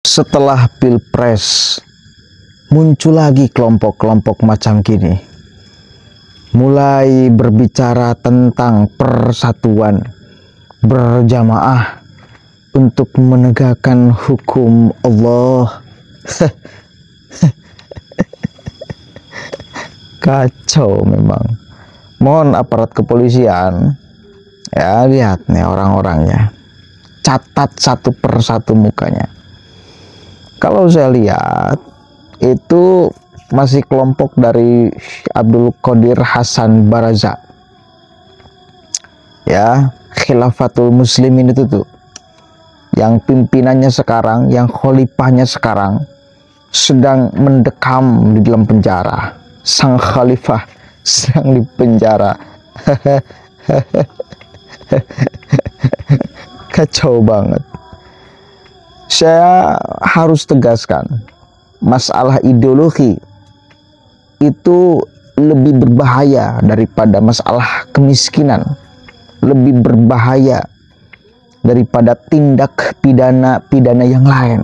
Setelah Pilpres, muncul lagi kelompok-kelompok macam gini. Mulai berbicara tentang persatuan berjamaah untuk menegakkan hukum Allah. Kacau memang. Mohon aparat kepolisian, ya lihat nih orang-orangnya. Catat satu persatu mukanya. Kalau saya lihat itu masih kelompok dari Abdul Qadir Hasan Baraza, ya, Khilafatul Muslimin itu tuh, yang pimpinannya sekarang, yang khalifahnya sekarang sedang mendekam di dalam penjara. Sang khalifah sedang di penjara. Kacau banget. Saya harus tegaskan, masalah ideologi itu lebih berbahaya daripada masalah kemiskinan, lebih berbahaya daripada tindak pidana yang lain.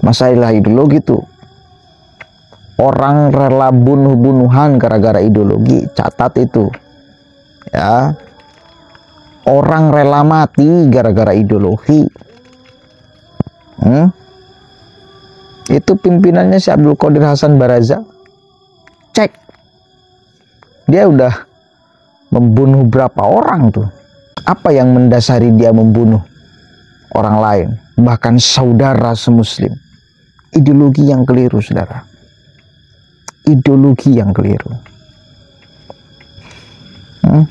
Masalah ideologi itu, orang rela bunuh-bunuhan gara-gara ideologi, catat itu, ya. Orang rela mati gara-gara ideologi. Itu pimpinannya si Abdul Qadir Hasan Baraza. Cek, dia udah membunuh berapa orang tuh. Apa yang mendasari dia membunuh orang lain, bahkan saudara semuslim? Ideologi yang keliru, saudara. Ideologi yang keliru.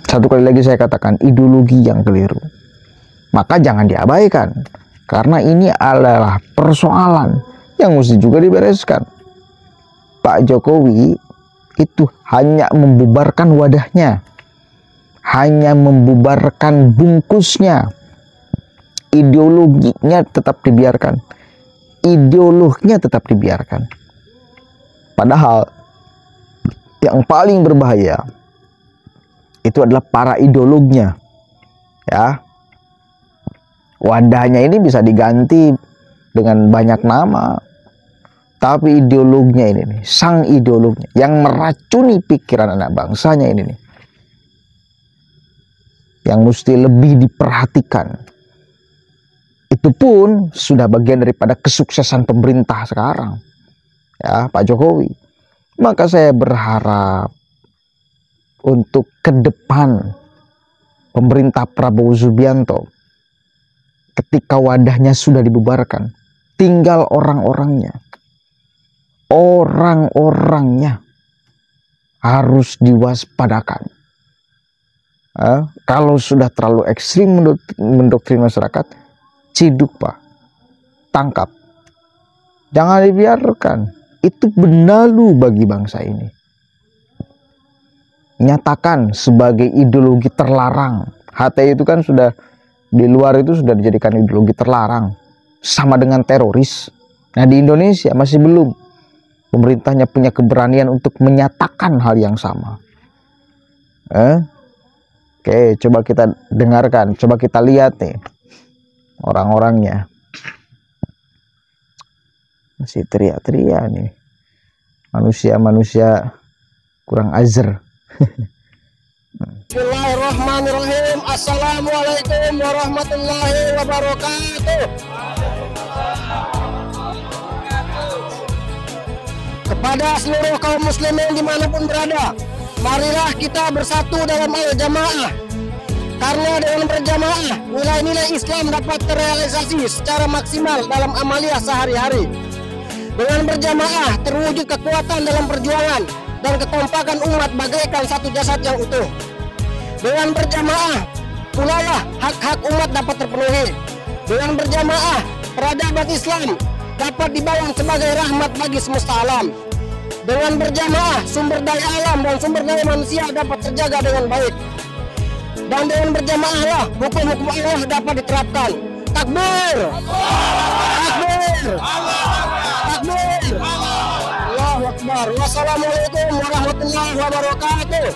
Satu kali lagi saya katakan, ideologi yang keliru. Maka jangan diabaikan, karena ini adalah persoalan yang mesti juga dibereskan. Pak Jokowi itu hanya membubarkan wadahnya, hanya membubarkan bungkusnya. Ideologinya tetap dibiarkan, ideologinya tetap dibiarkan. Padahal yang paling berbahaya itu adalah para ideolognya, ya. Wadahnya ini bisa diganti dengan banyak nama, tapi ideologinya ini nih, sang ideolognya yang meracuni pikiran anak bangsanya ini nih, yang mesti lebih diperhatikan. Itu pun sudah bagian daripada kesuksesan pemerintah sekarang, ya, Pak Jokowi. Maka saya berharap untuk ke depan pemerintah Prabowo Subianto, ketika wadahnya sudah dibubarkan, tinggal orang-orangnya. Orang-orangnya harus diwaspadakan. Kalau sudah terlalu ekstrim mendoktrin masyarakat, ciduk, Pak. Tangkap. Jangan dibiarkan. Itu benalu bagi bangsa ini. Nyatakan sebagai ideologi terlarang. HTI itu kan sudah di luar itu sudah dijadikan ideologi terlarang, sama dengan teroris. Nah, di Indonesia masih belum. Pemerintahnya punya keberanian untuk menyatakan hal yang sama. Oke, coba kita dengarkan, coba kita lihat nih orang-orangnya. Masih teriak-teriak nih. Manusia-manusia kurang ajar. Bismillahirrahmanirrahim. Assalamualaikum warahmatullahi wabarakatuh. Kepada seluruh kaum muslimin dimanapun berada, marilah kita bersatu dalam al-jamaah. Karena dengan berjamaah, nilai-nilai Islam dapat terrealisasi secara maksimal dalam amaliyah sehari-hari. Dengan berjamaah terwujud kekuatan dalam perjuangan dan kekompakan umat bagaikan satu jasad yang utuh. Dengan berjamaah pula lah hak-hak umat dapat terpenuhi. Dengan berjamaah peradaban Islam dapat dibangun sebagai rahmat bagi semesta alam. Dengan berjamaah sumber daya alam dan sumber daya manusia dapat terjaga dengan baik. Dan dengan berjamaah lah hukum-hukum Allah dapat diterapkan. Takbir! Takbir! Takbir! Allahu Akbar. Wassalamualaikum warahmatullahi wabarakatuh.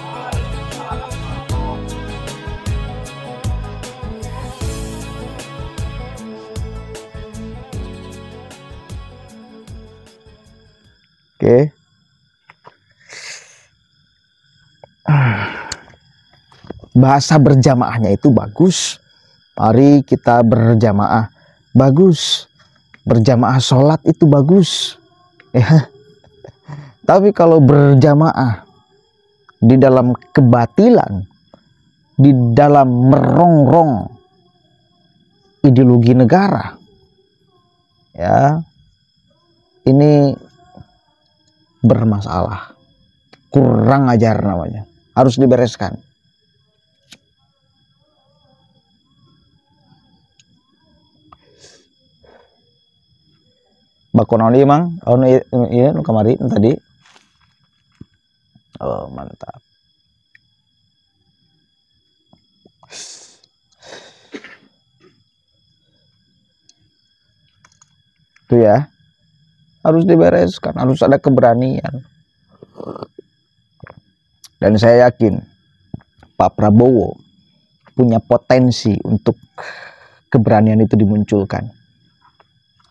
Oke. Bahasa berjamaahnya itu bagus. Mari kita berjamaah. Bagus. Berjamaah sholat itu bagus. Ya. Tapi kalau berjamaah di dalam kebatilan, di dalam merongrong ideologi negara, ya, ini bermasalah, kurang ajar namanya, harus dibereskan. Bakonon mang, oh iya, kemarin tadi, oh mantap. Itu ya, harus dibereskan, harus ada keberanian. Dan saya yakin Pak Prabowo punya potensi untuk keberanian itu dimunculkan.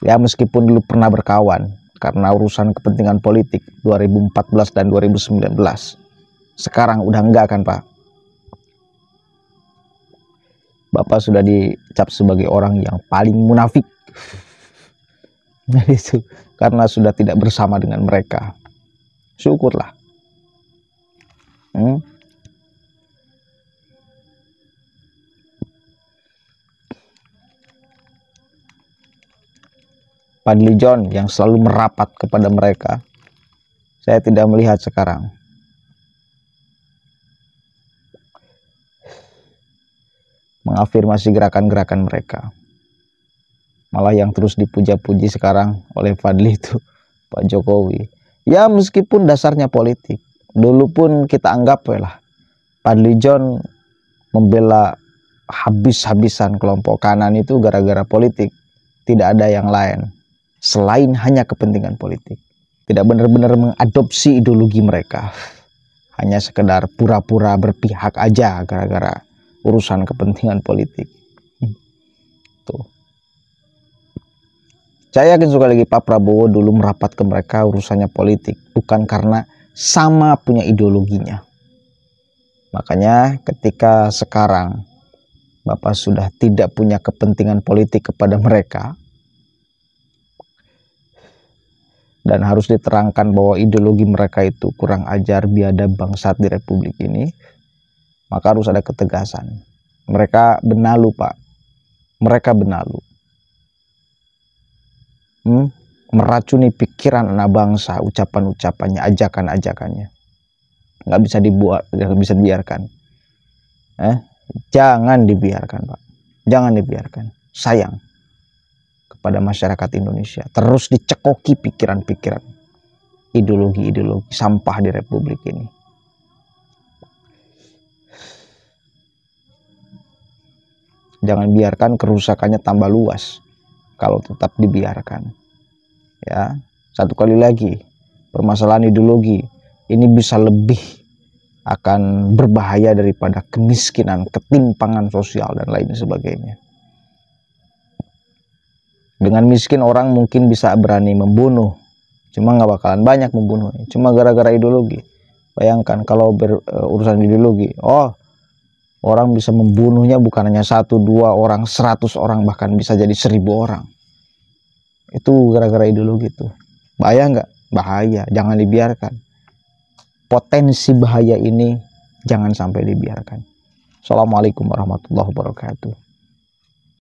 Ya, meskipun dulu pernah berkawan karena urusan kepentingan politik 2014 dan 2019. Sekarang udah enggak kan, Pak? Bapak sudah dicap sebagai orang yang paling munafik. Nah, itu karena sudah tidak bersama dengan mereka. Syukurlah. Fadly John yang selalu merapat kepada mereka, saya tidak melihat sekarang. Mengafirmasi gerakan-gerakan mereka. Malah yang terus dipuja-puji sekarang oleh Fadly itu Pak Jokowi. Ya, meskipun dasarnya politik. Dulu pun kita anggap lah Fadly John membela habis-habisan kelompok kanan itu gara-gara politik. Tidak ada yang lain selain hanya kepentingan politik. Tidak benar-benar mengadopsi ideologi mereka. Hanya sekedar pura-pura berpihak aja gara-gara urusan kepentingan politik. Tuh. Saya yakin sekali lagi Pak Prabowo dulu merapat ke mereka urusannya politik, bukan karena sama punya ideologinya. Makanya ketika sekarang Bapak sudah tidak punya kepentingan politik kepada mereka, dan harus diterangkan bahwa ideologi mereka itu kurang ajar, biadab, bangsat di Republik ini, maka harus ada ketegasan. Mereka benalu, Pak. Mereka benalu. Meracuni pikiran anak bangsa, ucapan-ucapannya, ajakan-ajakannya. Nggak bisa dibuat, nggak bisa dibiarkan. Jangan dibiarkan, Pak. Jangan dibiarkan. Sayang pada masyarakat Indonesia. Terus dicekoki pikiran-pikiran, ideologi-ideologi sampah di Republik ini. Jangan biarkan kerusakannya tambah luas kalau tetap dibiarkan. Ya, satu kali lagi, permasalahan ideologi ini bisa lebih akan berbahaya daripada kemiskinan, ketimpangan sosial dan lain sebagainya. Dengan miskin orang mungkin bisa berani membunuh, cuma nggak bakalan banyak membunuh, cuma gara-gara ideologi. Bayangkan kalau berurusan ideologi, orang bisa membunuhnya bukan hanya 1, 2 orang, 100 orang, bahkan bisa jadi 1000 orang. Itu gara-gara ideologi itu. Bahaya nggak? Bahaya, jangan dibiarkan. Potensi bahaya ini jangan sampai dibiarkan. Assalamualaikum warahmatullahi wabarakatuh.